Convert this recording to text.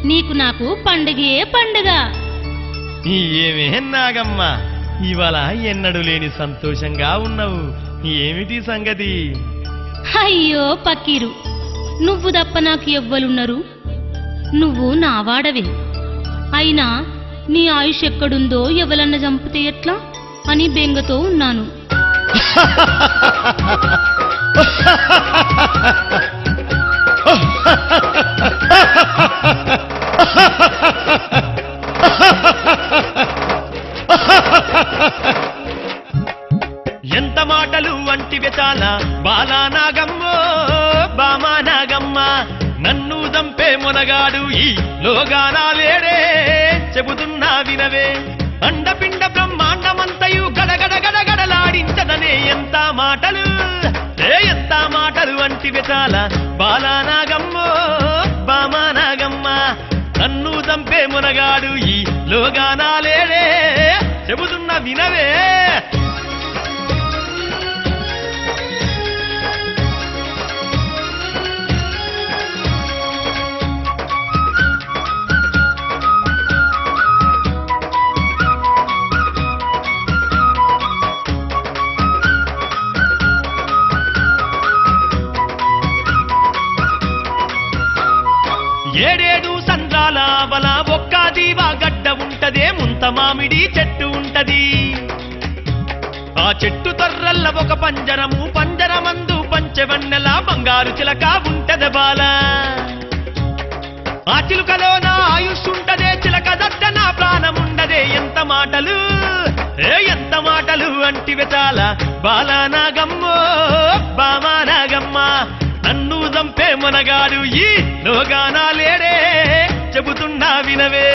నీకు నాకు పండుగే పండుగ. ఏమే నాగమ్మ, ఇవాళ ఎన్నడూ లేని సంతోషంగా ఉన్నావు. ఏమిటి సంగతి? అయ్యో పక్కీరు, నువ్వు తప్ప నాకు ఎవ్వలున్నారు? నువ్వు నా వాడవే. అయినా నీ ఆయుష్ ఎక్కడుందో ఎవలన్న చంపితే ఎట్లా అని బెంగతో ఉన్నాను. ఎంత మాటలు వంటివే చాలా బాలా నాగమ్మో, బామా నాగమ్మ. నన్ను దంపే మొనగాడు ఈ లోగానాలేడే, చెబుతున్నా వినవే. అండపిండ బ్రహ్మాండమంతయు గడగడ గడగడలాడించదనే ఎంత మాటలు, ఎంత మాటలు వంటివే చాలా బాలా నాగమ్మో, బామా నాగమ్మ. నన్ను దంపే మొనగాడు ఈ లోగానాలేడే, చెబుతున్నా వినవే. ఏడేడు సంద్రాల బల ఒక్క దీవా గడ్డ ఉంటదే, ముంత మామిడి చెట్టు ఉంటది. ఆ చెట్టు తొర్రల్ల ఒక పంజరము, పంజరమందు పంచవన్నెల బంగారు చిలక ఉంటద బాల. ఆ చిలుకలో నా ఆయుష్ ఉంటదే, చిలక దట్ట నా ప్రాణముండదే. ఎంత మాటలు, ఎంత మాటలు అంటివే చాలా బాలా నాగమ్మో, బామా నాగమ్మ. నన్ను దంపే మొనగాడు ఈ లోగానాలేడే, చెబుతున్నా వినవే.